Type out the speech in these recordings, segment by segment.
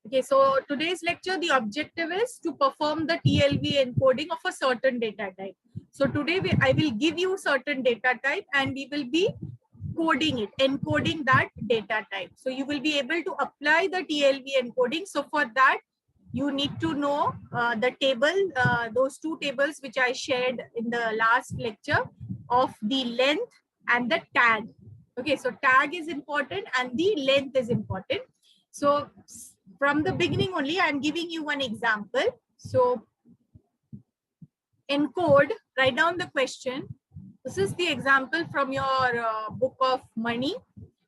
Okay, so today's lecture, the objective is to perform the TLV encoding of a certain data type. So today I will give you certain data type and we will be coding it, encoding that data type. So you will be able to apply the TLV encoding. So for that, you need to know the table, those two tables which I shared in the last lecture of the length and the tag. Okay, so tag is important and the length is important. So from the beginning only, I'm giving you one example. So encode, write down the question. This is the example from your book of money.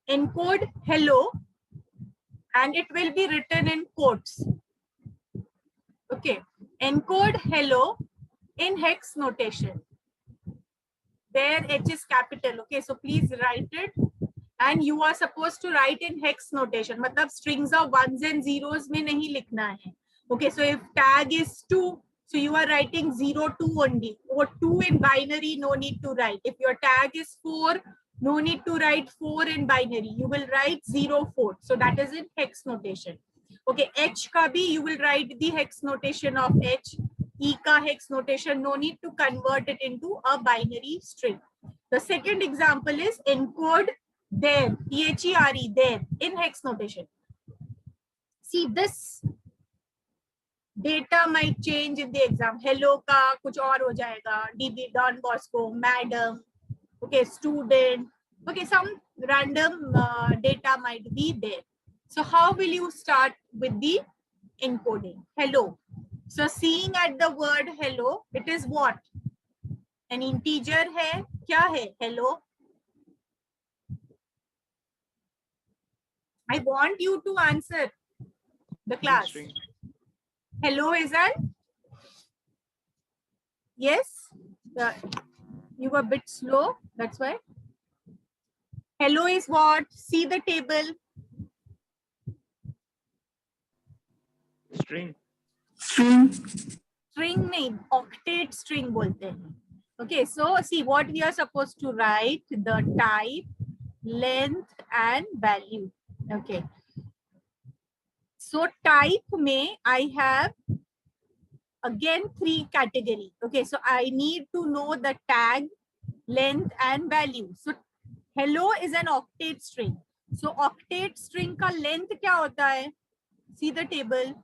Encode hello, and it will be written in quotes. Okay, encode hello in hex notation. There H is capital. Okay, so please write it. And you are supposed to write in hex notation. मतलब strings of ones and zeros में नहीं लिखना है. Okay, so if tag is 2, so you are writing 0, 2 only. Or 2 in binary, no need to write. If your tag is 4, no need to write 4 in binary. You will write 0, 4. So that is in hex notation. Okay, H ka bhi, you will write the hex notation of H. E ka hex notation, no need to convert it into a binary string. The second example is encode there, THERE, there, in hex notation. See, this data might change in the exam. Hello ka kuch aur ho jayega. DB, Don Bosco, madam, okay, student, okay, some random data might be there. So how will you start with the encoding? Hello. So seeing at the word hello, it is what? An integer hai? Kya hai? Hello. I want you to answer the class. Hello is an? Yes? You were a bit slow, that's why. Hello is what? See the table. String. String nahi, octet string bolte hain. Okay, so see what we are supposed to write, the type, length and value. Okay. So type may I have again 3 category. Okay, so I need to know the tag, length and value. So hello is an octet string. So octet string ka length kya hota hai? See the table.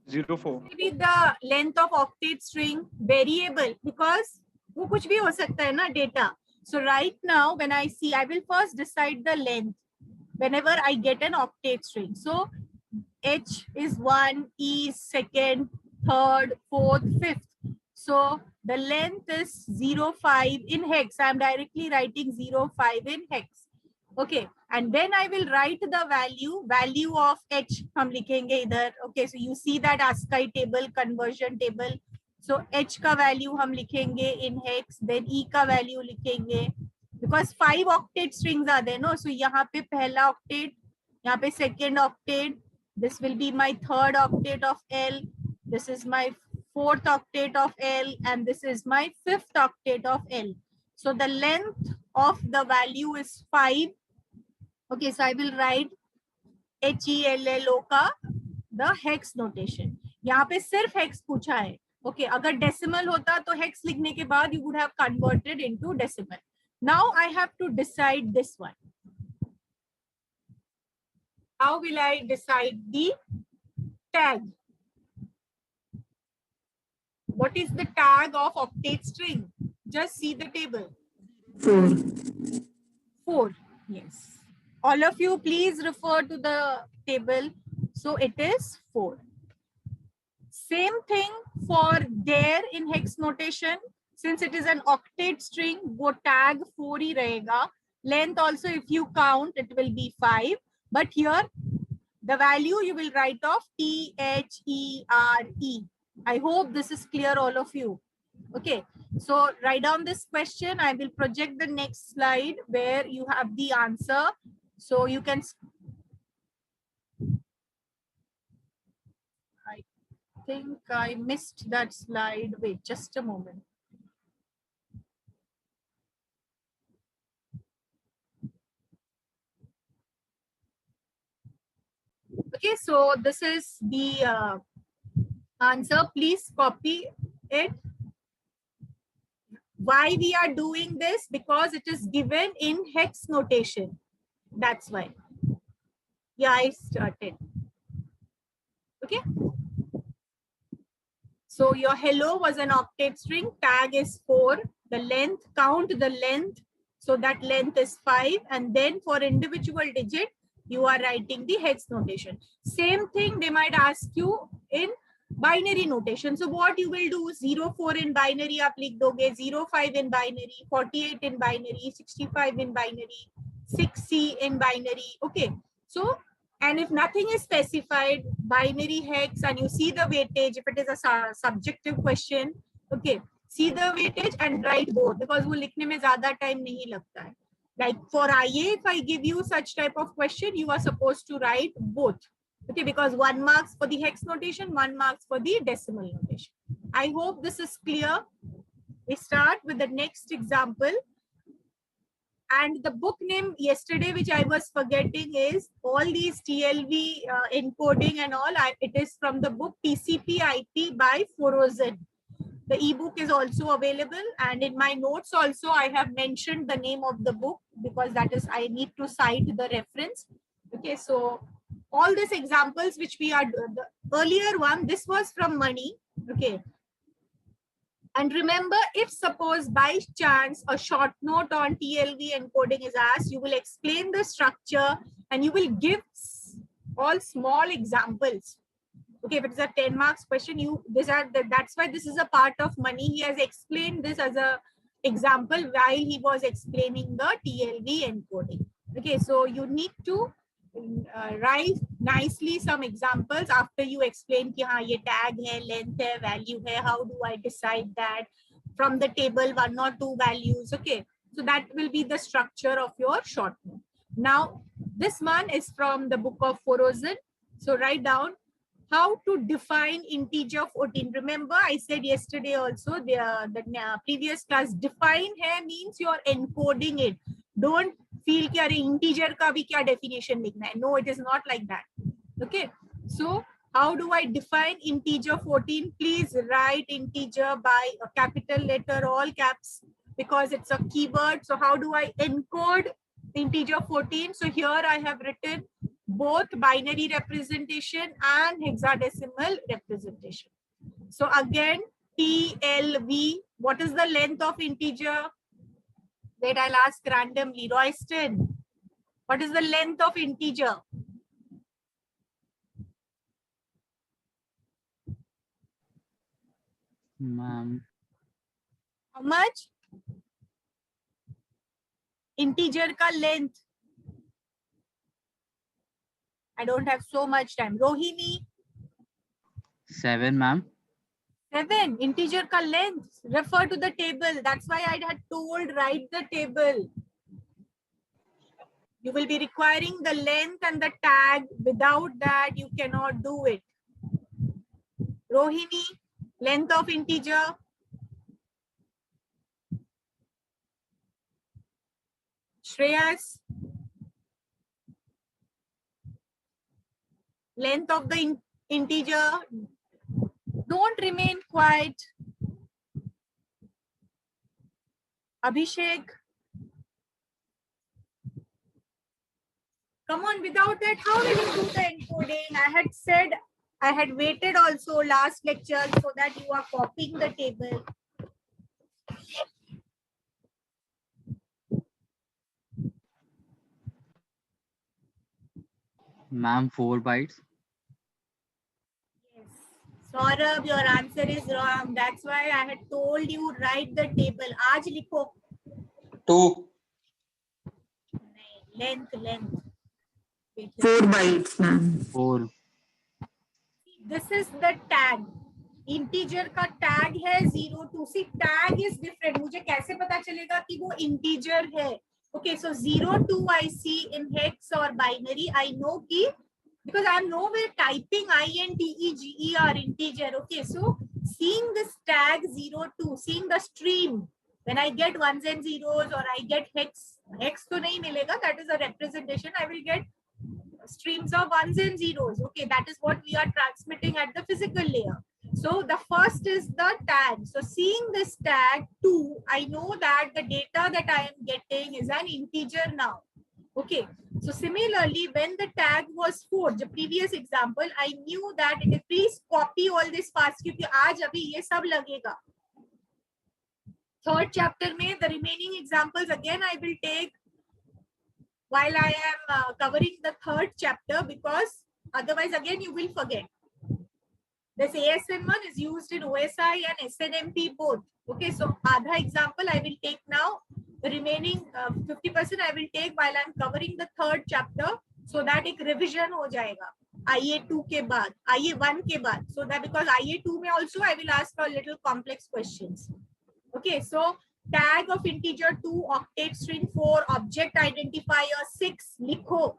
04. Maybe the length of octet string variable because वो कुछ भी हो सकता है ना data. So right now when I see, I will first decide the length whenever I get an octet string. So H is 1, E is 2nd, 3rd, 4th, 5th. So the length is 05 in hex. I am directly writing 05 in hex. Okay, and then I will write the value of H हम लिखेंगे इधर. Okay, so you see that ASCII table, conversion table. So H का value हम लिखेंगे in hex, then E का value लिखेंगे. Because 5 octet strings are there, no? So यहाँ पे पहला octet, यहाँ पे second octet. This will be my 3rd octet of L. This is my 4th octet of L, and this is my 5th octet of L. So the length of the value is 5. Okay, so I will write HELLO का the hex notation. यहाँ पे सिर्फ hex पूछा है. Okay, अगर decimal होता तो hex लिखने के बाद you would have converted into decimal. Now I have to decide this one. How will I decide the tag? What is the tag of octet string? Just see the table. 4. 4. Yes. All of you, please refer to the table. So it is 4. Same thing for there in hex notation. Since it is an octet string, wo tag 4 hi rahega. Length also, if you count, it will be 5. But here, the value you will write of THERE. I hope this is clear, all of you. Okay, so write down this question. I will project the next slide where you have the answer. So you can. I think I missed that slide. Wait, just a moment. Okay, so this is the answer. Please copy it. Why we are doing this? Because it is given in hex notation. That's why. Yeah, I started. Okay. So your hello was an octet string. Tag is 4. The length, count the length. So that length is 5. And then for individual digit, you are writing the hex notation. Same thing they might ask you in binary notation. So what you will do, 04 in binary आप लिख दोगे, 05 in binary, 48 in binary, 65 in binary, 6C in binary. Okay. So, and if nothing is specified, binary hex, and you see the weightage, if it is a subjective question, okay, see the weightage and write both, because वो लिखने में ज़्यादा time नहीं लगता है. Like for IA, if I give you such type of question, you are supposed to write both. Okay, because 1 marks for the hex notation, 1 marks for the decimal notation. I hope this is clear. We start with the next example. And the book name yesterday, which I was forgetting, is all these TLV encoding and all. It is from the book TCP IP by Forozin. The ebook is also available, and in my notes also I have mentioned the name of the book, because that is, I need to cite the reference. Okay, so all these examples which we are, the earlier one, this was from Money. Okay. And remember, if suppose by chance a short note on TLV encoding is asked, you will explain the structure and you will give all small examples. Okay, if it's a 10 marks question, that's why this is a part of Money. He has explained this as a example while he was explaining the TLV encoding. Okay, so you need to write nicely some examples after you explain कि हाँ ये tag है, length है, value है, how do I decide that from the table 1 or 2 values. Okay, so that will be the structure of your short note. Now this one is from the book of Forozin. So write down how to define integer 14. Remember, I said yesterday also, the previous class, define here means you're encoding it. Don't feel कि अरे integer का भी क्या definition लिखना है. No, it is not like that. Okay. So how do I define integer 14? Please write integer by a capital letter, all caps, because it's a keyword. So how do I encode integer 14? So here I have written both binary representation and hexadecimal representation. So again, TLV, what is the length of integer? Wait, I'll ask randomly. Royston, what is the length of integer? Ma'am. How much? Integer ka length. I don't have so much time. Rohini? 7, ma'am. 7. Integer ka length. Refer to the table. That's why I had told write the table. You will be requiring the length and the tag. Without that, you cannot do it. Rohini, length of integer. Shreyas, length of the integer. Don't remain quiet. Abhishek. Come on, without that, how will you do the encoding? I had said, I had waited also last lecture so that you are copying the table. Ma'am, 4 bytes. Yes. Saurabh, your answer is wrong. That's why I had told you write the table. Aaj likho. 2. Length. 4 bytes, ma'am. 4. This is the tag. Integer का tag है 02. See, tag is different. मुझे कैसे पता चलेगा कि वो integer है? Okay, so 02 I see in hex or binary. I know कि because I'm nowhere typing integer integer. Okay, so seeing this tag 02, seeing the stream, when I get ones and zeros or I get hex तो नहीं मिलेगा. That is a representation. I will get streams of ones and zeros. Okay, that is what we are transmitting at the physical layer. So the first is the tag. So seeing this tag 2, I know that the data that I am getting is an integer now. Okay, so similarly, when the tag was 4, the previous example, I knew that it is, please copy all this fast क्योंकि आज अभी ये सब लगेगा. Third chapter में the remaining examples again I will take while I am covering the third chapter, because otherwise again you will forget. This ASN1 is used in OSI and SNMP both. Okay, so Adha example I will take now. The remaining 50% I will take while I am covering the third chapter, so that एक revision हो जाएगा. IA2 के बाद, IA1 के बाद. So that because IA2 में also I will ask a little complex questions. Okay, so tag of integer 2, octet string 4, object identifier 6, लिखो.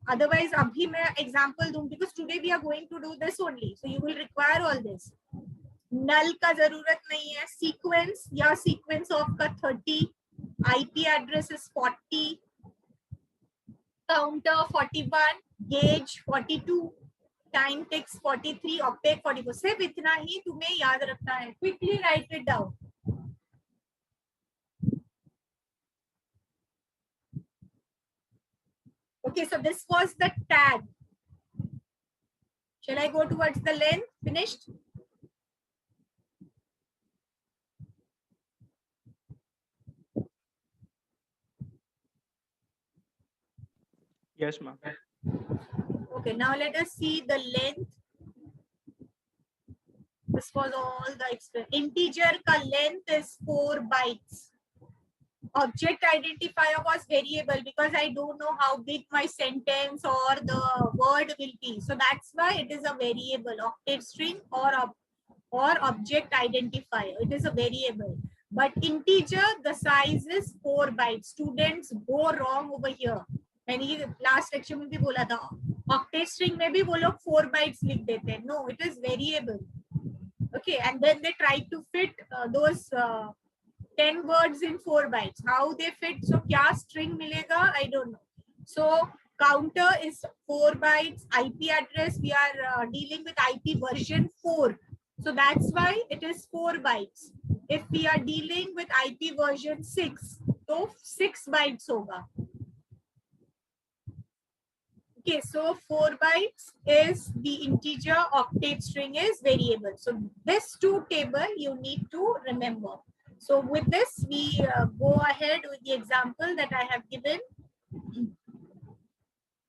Otherwise, abhi मैं example दूं because today we are going to do this only. So you will require all this. Null का जरूरत नहीं है. Sequence या sequence of का 30, IP address is 40, counter 41, gauge 42, time ticks 43, octet 44. सिर्फ इतना ही तुम्हें याद रखना है. Quickly write it down. Okay, so this was the tag. Shall I go towards the length? Finished? Yes, ma'am. Okay, now let us see the length. This was all the expression. Integer ka length is 4 bytes. Object identifier was variable because I don't know how big my sentence or the word will be. So that's why it is a variable, octet string or object identifier. It is a variable. But integer, the size is 4 bytes. Students go wrong over here. मैंने last lecture में भी बोला था, octet string में भी वो लोग 4 bytes लिख देते हैं. No, it is variable. Okay, and then they try to fit those 10 words in 4 bytes. How they fit? So क्या string मिलेगा? I don't know. So counter is 4 bytes. IP address, we are dealing with IP version 4. So that's why it is 4 bytes. If we are dealing with IP version 6, so 6 bytes होगा. Okay, so 4 bytes is the integer, octet string is variable. So this two table you need to remember. So with this, we go ahead with the example that I have given.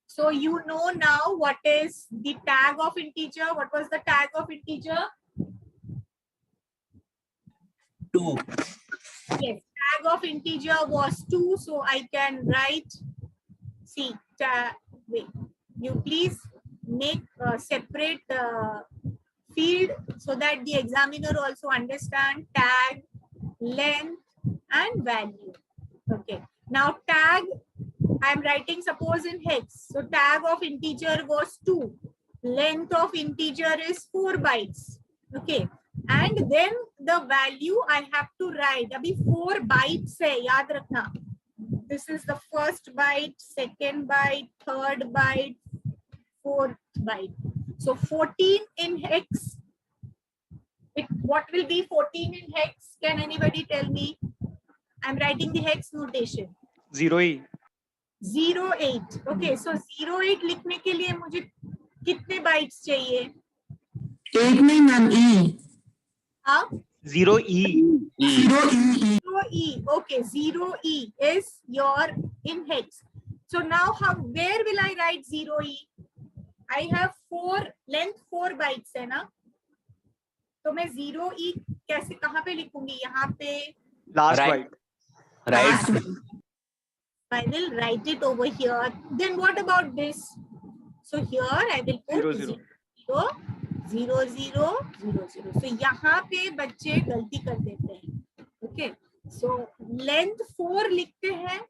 So you know now what is the tag of integer. What was the tag of integer? 2. Yes, tag of integer was 2. So I can write, see, wait, you please make a separate field so that the examiner also understand tag, length and value. Okay, now tag I am writing suppose in hex. So tag of integer was 2, length of integer is 4 bytes. Okay, and then the value I have to write. Abhi 4 bytes hai, yaad rakhna. This is the first byte, second byte, third byte, fourth byte. So 14 in hex. What will be 14 in hex? Can anybody tell me? I'm writing the hex notation. 0E. 08. Okay, so 08 लिखने के लिए मुझे कितने bytes चाहिए? 8 नहीं ma'am, E. हाँ? 0E. 0E. 0E. Okay, 0E is your in hex. So now where will I write 0E? I have 4 length 4 bytes है ना? तो मैं 0E कैसे कहाँ पे लिखूंगी? यहाँ पे Last Right. byte. Right. I will write it over here. Then what about this? So here I will put 0, 0. 0 0 0 0 0. So यहाँ पे बच्चे गलती कर देते हैं. Okay. So length 4 लिखते हैं,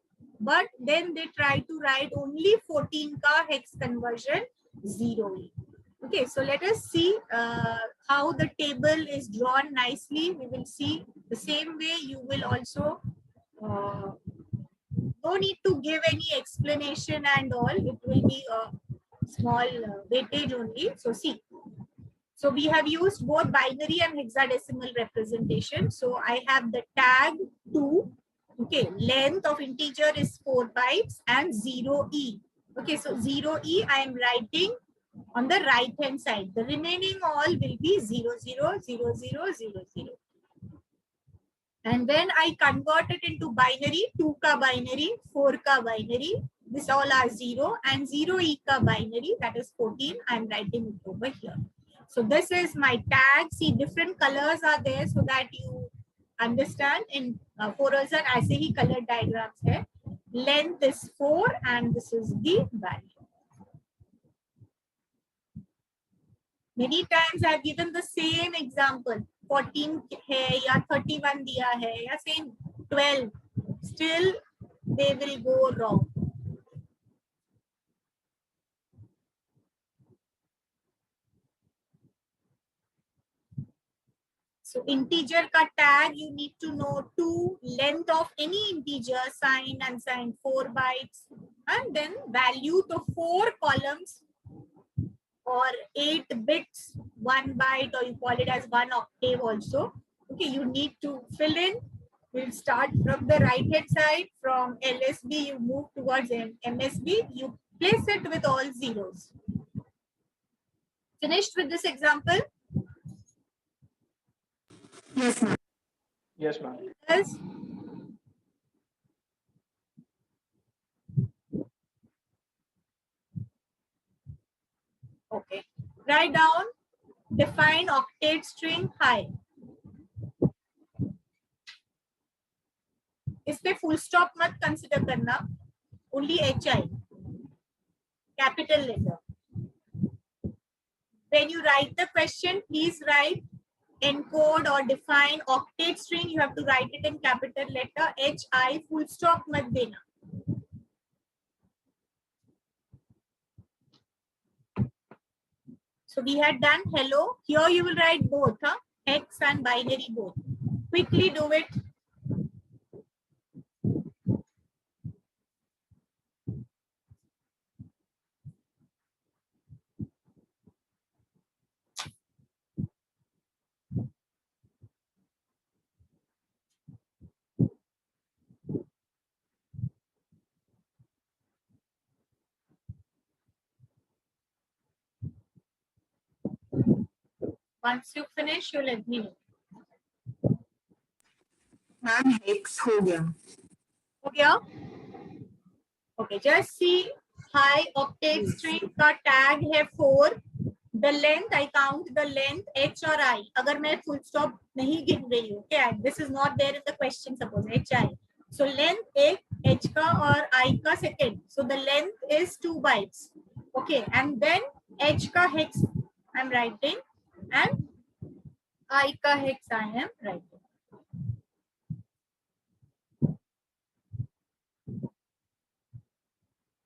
but then they try to write only 14 का hex conversion 0E. Okay, so let us see how the table is drawn nicely. We will see the same way. You will also no need to give any explanation and all. It will be small weightage only. So see, so we have used both binary and hexadecimal representation. So I have the tag 2. Okay, length of integer is 4 bytes and 0e. Okay, so 0e I am writing on the right hand side. The remaining all will be 0, 0, 0, 0, 0, 0. And when I convert it into binary, 2 ka binary, 4 ka binary, this all are 0, and 0e ka binary, that is 14, I am writing it over here. So this is my tag. See, different colors are there so that you understand. In 4 also ऐसे ही color diagrams है. Length is 4 and this is the value. Many times I have given the same example. 14 है या 31 दिया है या same 12. Still they will go wrong. So integer ka tag you need to know 2, length of any integer, signed, unsigned, 4 bytes, and then value to 4 columns or 8 bits, 1 byte, or you call it as 1 octave also. Okay, you need to fill in. We'll start from the right hand side. From LSB, you move towards MSB. You place it with all zeros. Finished with this example? Yes, ma'am. Yes, ma'am. Yes. Okay. Write down, define octet string high. इस पे full stop मत consider करना. Only HI. Capital letter. When you write the question, please write encode or define octet string. You have to write it in capital letter HI. Full stop मत देना. So we had done hello. Here you will write both, huh? Hex and binary both. Quickly do it. Once you finish, you let me know. Ma'am hex हो गया. हो गया? Okay, just see. High octet string का tag है 4. The length, I count the length H और I. अगर मैं full stop नहीं गिन रही हूँ, okay, this is not there in the question. Suppose HI. So length एक H का और I का second. So the length is 2 bytes. Okay, and then H का hex I'm writing and I का hex I am writing.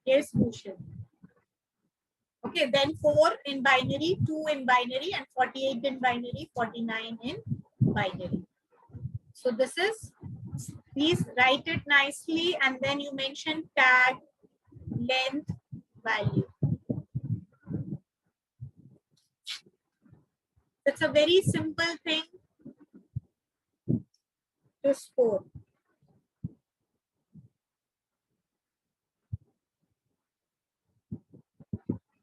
Yes, Bhushan. Okay, then 4 in binary, 2 in binary, and 48 in binary, 49 in binary. So this is, please write it nicely and then you mention tag, length, value. It's a very simple thing to score.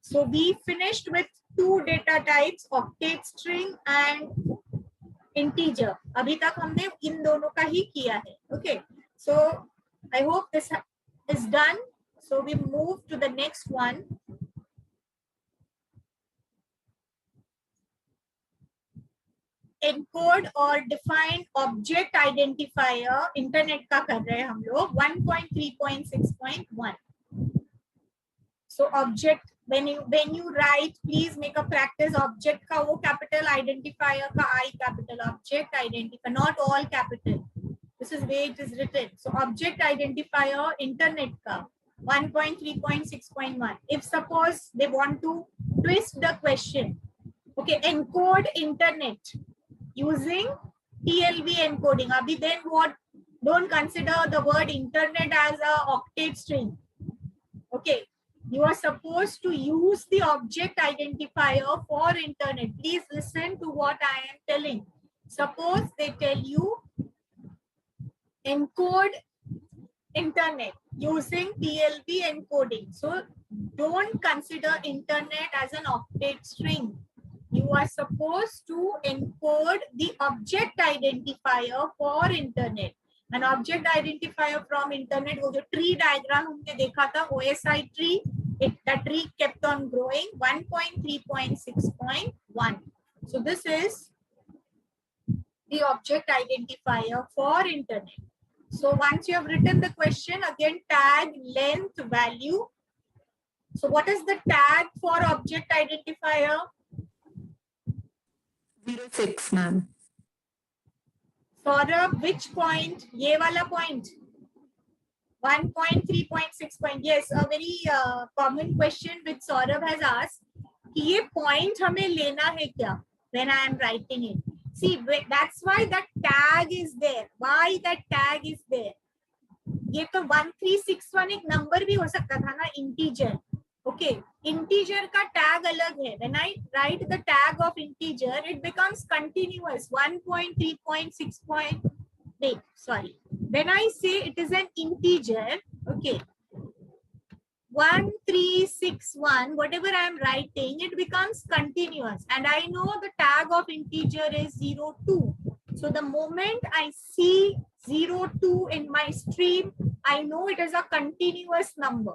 So we finished with 2 data types, octet string and integer. अभी तक हमने इन दोनों का ही किया है. Okay. So I hope this is done. So we move to the next one. Encode or define object identifier. Internet का कर रहे हैं हम लोग. 1.3.6.1. So object, when you write, please make a practice. Object का वो capital, identifier का I capital. Object identifier, not all capital. This is where it is written. So object identifier, internet ka 1.3.6.1. If suppose they want to twist the question, okay, encode internet using TLV encoding. Abhi then what? Don't consider the word internet as a octet string. Okay, You are supposed to use the object identifier for internet. Please listen to what I am telling. Suppose they tell you encode internet using TLV encoding. So don't consider internet as an octet string. You are supposed to encode the object identifier for internet. An object identifier from internet was a tree diagram हमने देखा था OSI tree. That tree kept on growing 1.3.6.1. So this is the object identifier for internet. So once you have written the question, again tag, length, value. So what is the tag for object identifier? 06, ma'am. Saurabh, which point? Ye wala point. 1.3.6. Yes, a very common question which Saurabh has asked. कि ये point हमें लेना है क्या? When I am writing it. See, that's why that tag is there. Why that tag is there? ये तो 1361 एक number भी हो सकता था ना, इंटीजर. ओके, इंटीजर का टैग अलग है. When I right the tag of integer it becomes continuous 1.3.6. wait, sorry, when I say it is an integer, okay, 1361, whatever I am writing, it becomes continuous, and I know the tag of integer is 02. So the moment I see 02 in my stream, I know it is a continuous number.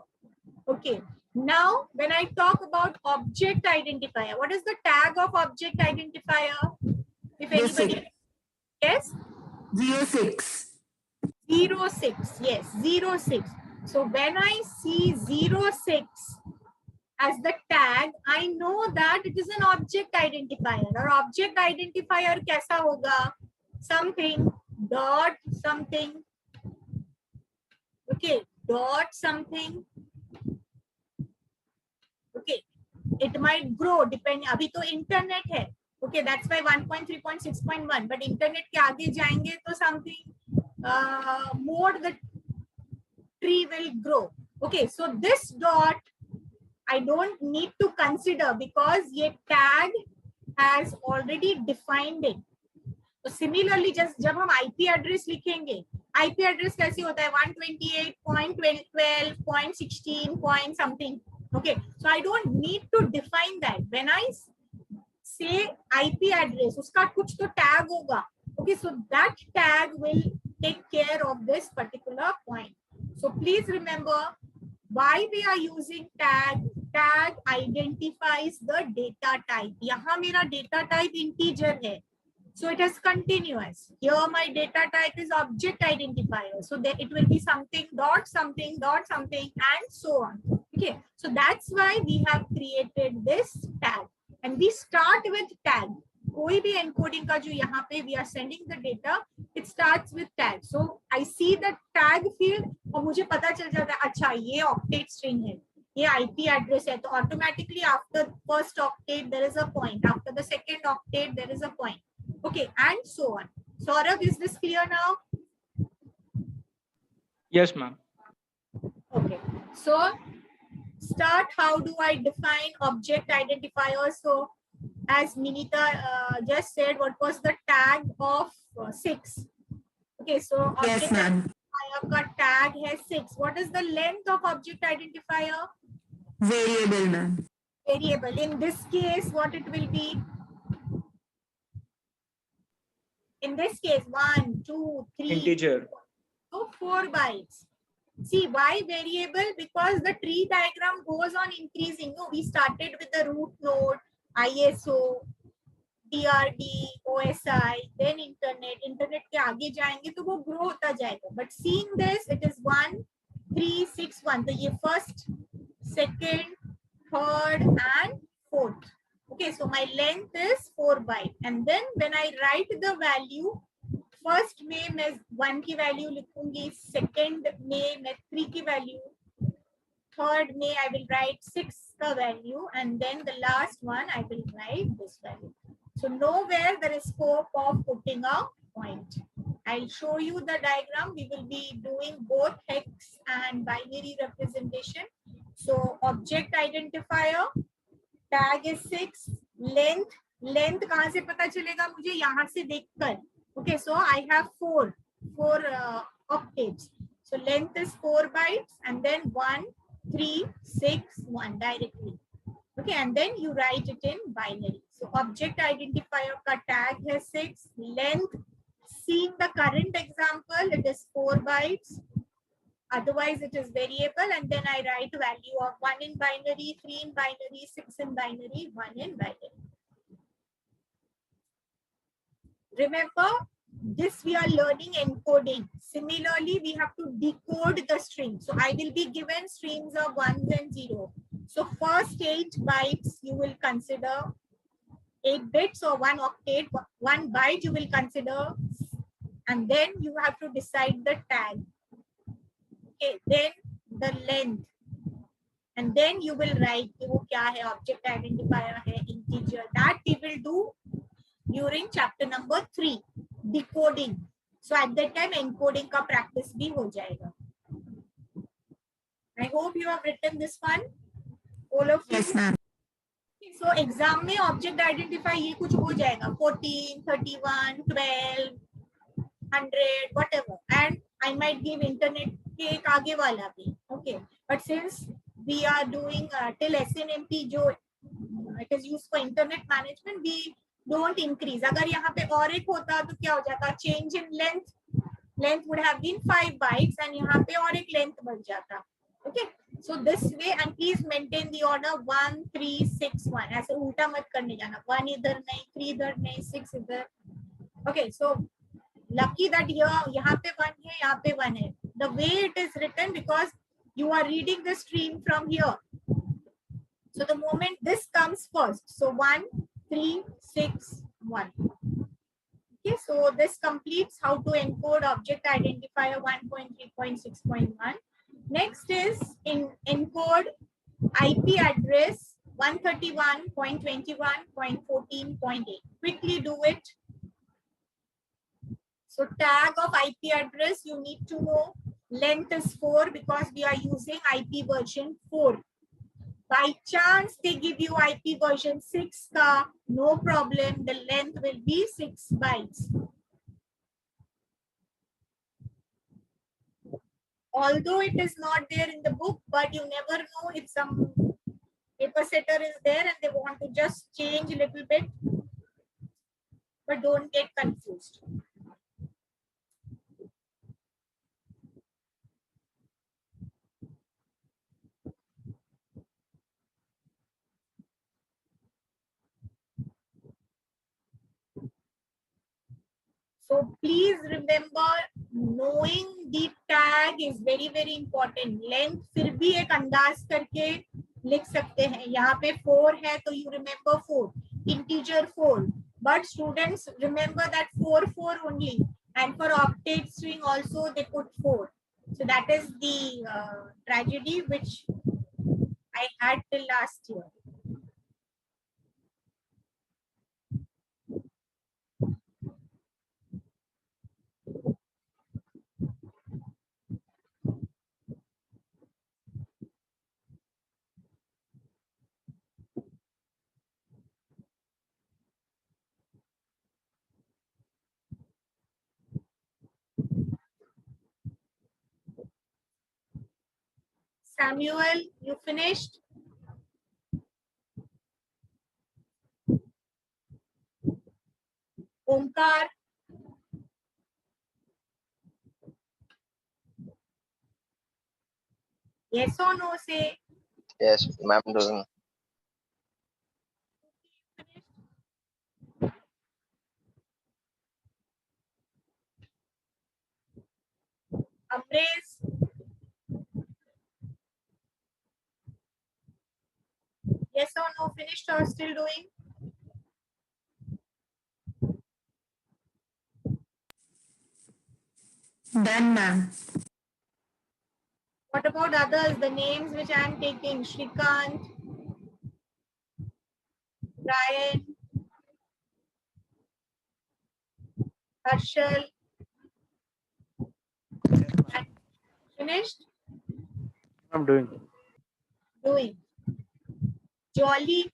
Okay. Now, when I talk about object identifier, what is the tag of object identifier? If anybody, yes? 06. 06. Yes, 06. So when I see 06 as the tag, I know that it is an object identifier. Or object identifier kaisa hoga? Something, dot something, okay, dot something, okay. It might grow depending. अभी तो internet है, okay, that's why 1.3.6.1. But internet के आगे जाएंगे तो something more the tree will grow. Okay, so this dot I don't need to consider because ये tag has already defined it. So similarly, just जब हम IP address लिखेंगे, IP address कैसे होता है? 128.12.16 point something. Okay, so I don't need to define that. When I say IP address, उसका कुछ तो tag होगा. Okay, so that tag will take care of this particular point. So please remember why we are using tag. Tag identifies the data type. यहाँ मेरा data type integer है. So it is continuous. Here my data type is object identifier. So there it will be something, dot something, and so on. Okay. So that's why we have created this tag. And we start with tag. कोई भी encoding का जो यहाँ पे we are sending the data, it starts with tag. So I see the tag field और मुझे पता चल जाता है अच्छा ये octet string है, ये IP address है, तो automatically after first octet there is a point, after the second octet there is a point. Okay, and so on. Saurabh, is this clear now? Yes, ma'am. Okay, so start. How do I define object identifier? So as Minita just said, what was the tag of 6? Okay, so Yes, object ma'am. identifier ka tag has 6. What is the length of object identifier? Variable, ma'am. Variable. In this case, what it will be? In this case, 1, 2, 3, Integer. so 4 bytes. See, why variable? Because the tree diagram goes on increasing. No, we started with the root node, ISO, DRD, OSI, then internet. Internet के आगे जाएंगे तो वो grow होता जाएगा. But seeing this, it is 1, 3, 6, 1. तो ये first, second, third, and fourth. Okay, so my length is 4 byte. And then when I write the value, first में मैं 1 की वैल्यू लिखूंगी, सेकंड में मैं 3 की वैल्यू, थर्ड में I will write 6 का value, and then the last one I will write this value. So nowhere there is scope of putting a point. I'll show you the diagram. We will be doing both hex and binary representation. So object identifier, tag is 6, length कहाँ से पता चलेगा मुझे? यहाँ से देखकर. Okay, so I have four octaves. So length is 4 bytes and then 1, 3, 6, 1 directly. Okay, and then you write it in binary. So object identifier ka tag has 6, length. Seeing the current example, it is 4 bytes. Otherwise, it is variable, and then I write value of 1 in binary, 3 in binary, 6 in binary, 1 in binary. Remember, this we are learning encoding. Similarly, we have to decode the string. So I will be given strings of 1s and 0. So first 8 bytes you will consider 8 bits or 1 octet, 1 byte you will consider, and then you have to decide the tag. Okay, then the length, and then you will write वो क्या है, object identifier है, integer. That we will do during chapter number 3, decoding. So at that time encoding का practice भी हो जाएगा. I hope you have written this one, all of you. Yes, ma'am. So exam में object identify ये कुछ हो जाएगा, 14, 31, 12, 100, whatever, and I might give internet के एक आगे वाला भी. Okay, but since we are doing till SNMP जो it is used for internet management, we don't increase. अगर यहाँ पे और एक होता तो क्या हो जाता? Change in length would have been 5 bytes and यहाँ पे और एक length बढ़ जाता. Okay, so this way, and please maintain the order 1, 3, 6, 1. ऐसे उल्टा मत करने जाना. 1 इधर नहीं, 3 इधर नहीं, 6 इधर. Okay, so lucky that यहाँ पे 1 है, यहाँ पे 1 है. The way it is written, because you are reading the stream from here. So the moment this comes first, so 1, 3, 6, 1. Okay, so this completes how to encode object identifier 1.3.6.1. Next is in encode IP address 131.21.14.8. Quickly do it. So tag of IP address, you need to know length is 4 because we are using IP version 4. By chance they give you IP version 6 ka, no problem, the length will be 6 bytes. Although it is not there in the book, but you never know if some paper setter is there and they want to just change a little bit, but don't get confused. So please remember, knowing the tag is very very important. Length फिर भी एक अंदाज करके लिख सकते हैं. यहाँ पे 4 है तो you remember 4, integer 4. But students remember that 4 only, and for octet string also they put 4. So that is the tragedy which I had till last year. Samuel, you finished? Omkar? Yes or no, say. Yes, ma'am, doing. Amresh? Yes or no, finished or still doing? Done, ma'am. What about others, the names which I am taking? Shrikant, Brian, Harshal. Finished? I'm doing. doing? Jolly.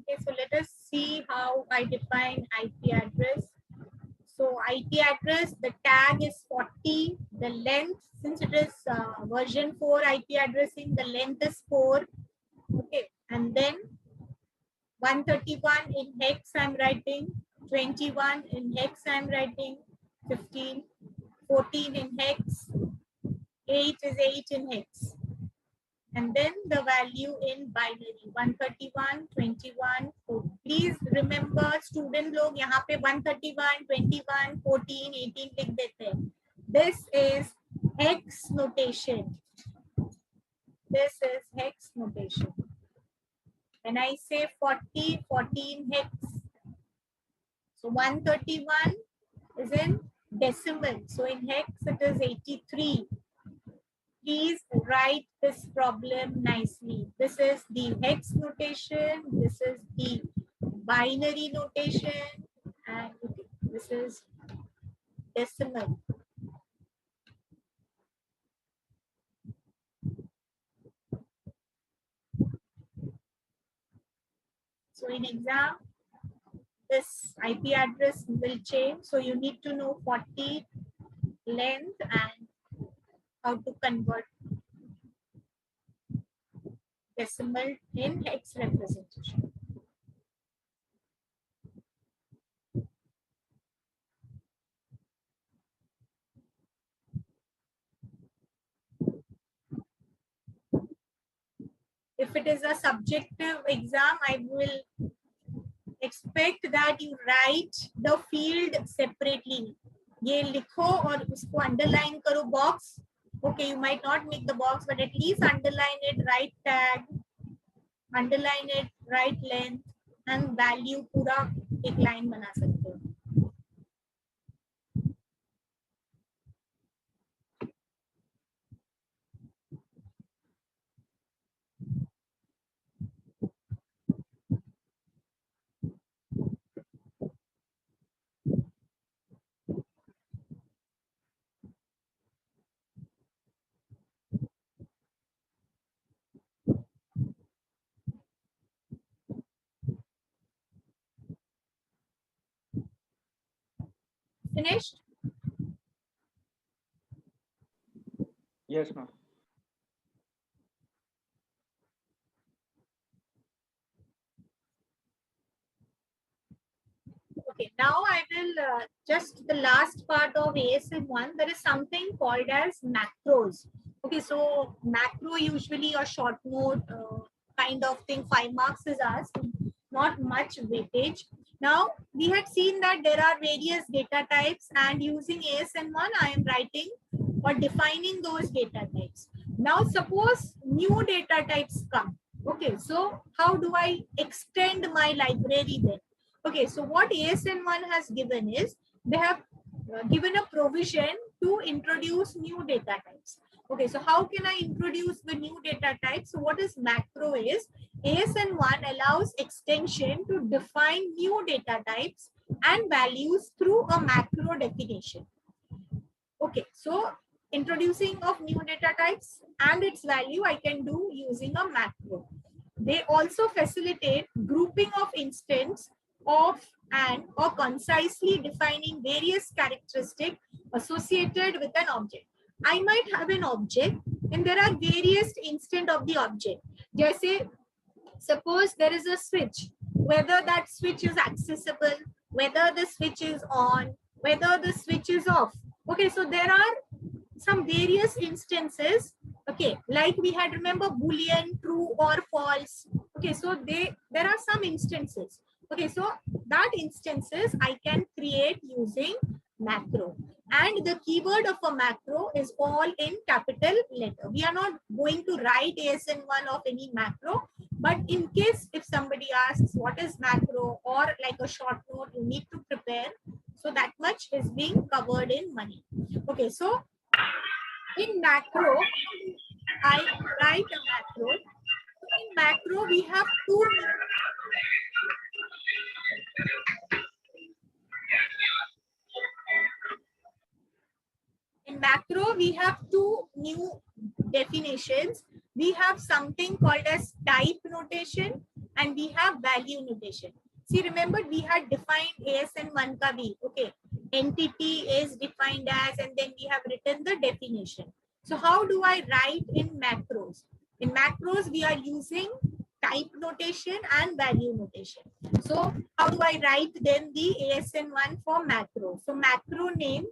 Okay, so let us see how I define IP address. So IP address, the tag is 40. The length, since it is version 4 IP addressing, the length is 4. Okay, and then 131 in hex I'm writing, 21 in hex I'm writing, 15, 14 in hex, 8 is 8 in hex. And then the value in binary 131, 21, 14. Please remember student लोग यहाँ पे 131, 21, 14, 18 लिख देते हैं. This is hex notation. This is hex notation. When I say 40, 14 hex. So 131 is in decimal. So in hex it is 83. Please write this problem nicely. This is the hex notation. This is the binary notation. And this is decimal. So in exam, this IP address will change. So you need to know 40 length and how to convert decimal in hex representation. If it is a subjective exam, I will expect that you write the field separately. ये लिखो और उसको underline करो box. Okay, you might not make the box, but at least underline it, write tag, underline it, write length, and value पूरा एक line बना सकते हो. Finished? Yes, ma'am. Okay, now I will just the last part of ASM1. There is something called as macros. Okay, so macro usually a short note kind of thing, 5 marks is asked, not much weightage. Now we had seen that there are various data types, and using ASM1 I am writing or defining those data types. Now suppose new data types come. Okay, so how do I extend my library then? Okay, so what ASN1 has given is they have given a provision to introduce new data types. Okay, so how can I introduce the new data types? So what is macro is ASN1 allows extension to define new data types and values through a macro definition. Okay, so introducing of new data types and its value I can do using a macro. They also facilitate grouping of instance of and or concisely defining various characteristics associated with an object. I might have an object and there are various instance of the object. Jaise, suppose there is a switch, whether that switch is accessible, whether the switch is on, whether the switch is off. Okay, so there are some various instances. Okay, like we had remember boolean, true or false. Okay, so there are some instances. Okay, so that instances I can create using macro, and the keyword of a macro is all in capital letter. We are not going to write ASN1 of any macro, but in case if somebody asks what is macro or like a short note, you need to prepare. So that much is being covered in money. Okay, so in macro, I write a macro. In macro, we have two. In macro, we have two new definitions. We have something called as type notation and we have value notation. See, remember we had defined ASN1 ka bhi. Okay, entity is defined as, and then we have written the definition. So how do I write in macros? In macros, we are using type notation and value notation. So how do I write then the ASN1 for macro? So macro name,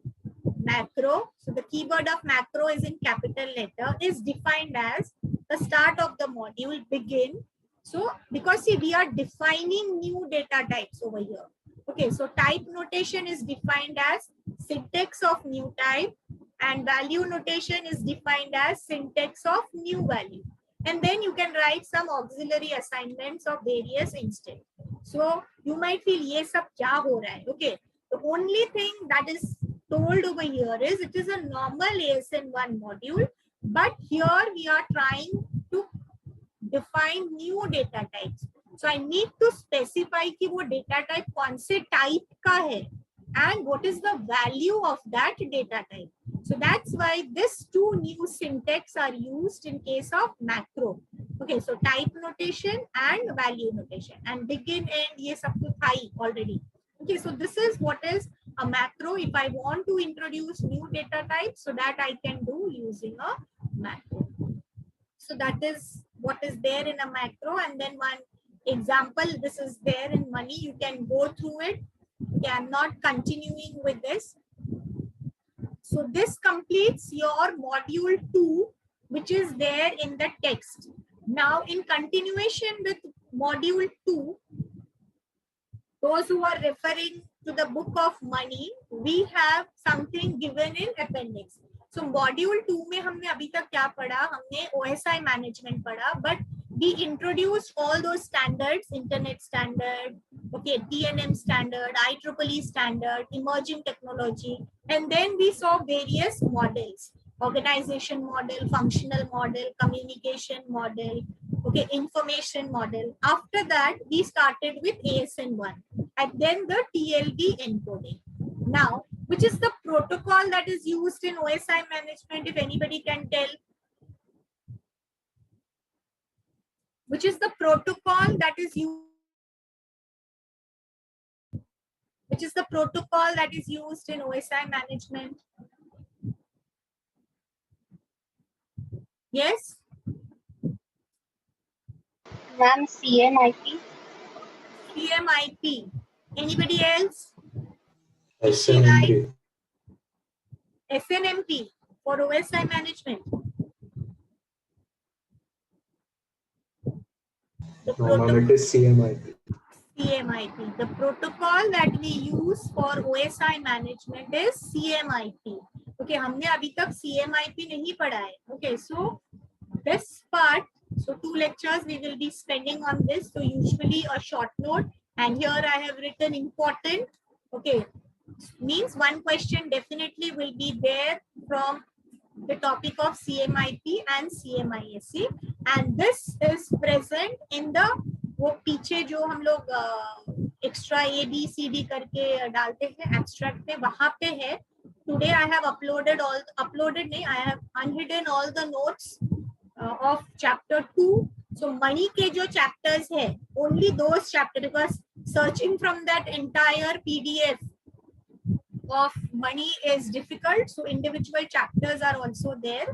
macro, so the keyword of macro is in capital letter, is defined as the start of the module, begin. So because see, we are defining new data types over here. Okay, so type notation is defined as syntax of new type and value notation is defined as syntax of new value. And then you can write some auxiliary assignments of various instead. So you might feel, ye sab kya ho raha hai? Okay, the only thing that is told over here is it is a normal ASN1 module, but here we are trying to define new data types. So I need to specify कि वो data type कौन से type का है and what is the value of that data type. So that's why these two new syntax are used in case of macro. Okay, so type notation and value notation and begin end ये सब तो था ही already. Okay, so this is what is a macro if I want to introduce new data types, so that I can do using a macro. So that is what is there in a macro, and then one example, this is there in money, you can go through it. Okay, I'm not continuing with this. So this completes your module 2, which is there in the text. Now in continuation with module 2, those who are referring to the book of money, we have something given in appendix. So module 2 में हमने अभी तक क्या पढ़ा? हमने OSI management पढ़ा, but we introduced all those standards, internet standard, okay, TNM standard, IEEE standard, emerging technology, and then we saw various models, organization model, functional model, communication model, okay, information model. After that, we started with ASN1 and then the TLV encoding. Now, which is the protocol that is used in OSI management, if anybody can tell? Which is the protocol that is used? Which is the protocol that is used in OSI management? Yes? Ma'am, CMIP. CMIP. Anybody else? SNMP. SNMP for OSI management. No, ma'am, it is CMIP. CMIP. The protocol that we use for OSI management is CMIP. Okay, हमने अभी तक CMIP नहीं पढ़ा है. Okay, so this part, so 2 lectures we will be spending on this. So usually a short note, and here I have written important. Okay, means one question definitely will be there from the topic of CMIP and CMISC, and this is present in the वो पीछे जो हम लोग extra ABCD करके डालते हैं abstract पे, वहां पे है. Today I have uploaded नहीं, I have unhidden all the notes of chapter 2. So money के जो chapters है, only those chapters, because searching from that entire PDF of money is difficult, so individual chapters are also there.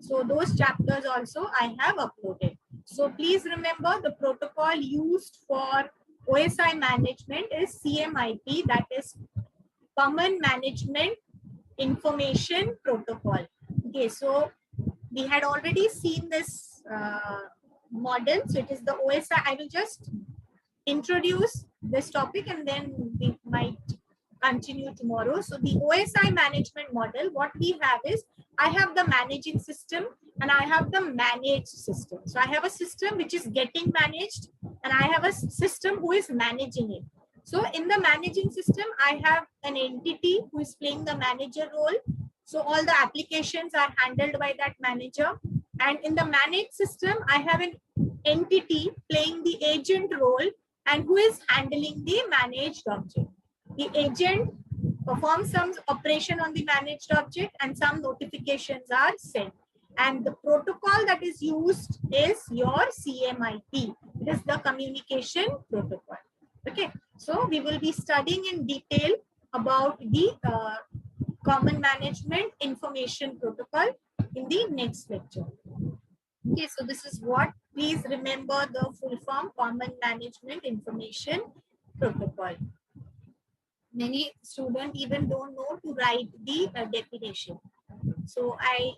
So those chapters also I have uploaded. So please remember the protocol used for OSI management is CMIP, that is Common Management Information Protocol. Okay, so we had already seen this model. So it is the OSI. I will just introduce this topic and then we might continue tomorrow. So the OSI management model, what we have is, I have the managing system and I have the managed system. So I have a system which is getting managed and I have a system who is managing it. So in the managing system, I have an entity who is playing the manager role. So all the applications are handled by that manager. And in the managed system, I have an entity playing the agent role and who is handling the managed object. The agent, perform some operation on the managed object, and some notifications are sent. And the protocol that is used is your CMIP. It is the communication protocol. Okay, so we will be studying in detail about the Common Management Information Protocol in the next lecture. Okay, so this is what, please remember the full form, Common Management Information Protocol. Many students even don't know to write the definition. So I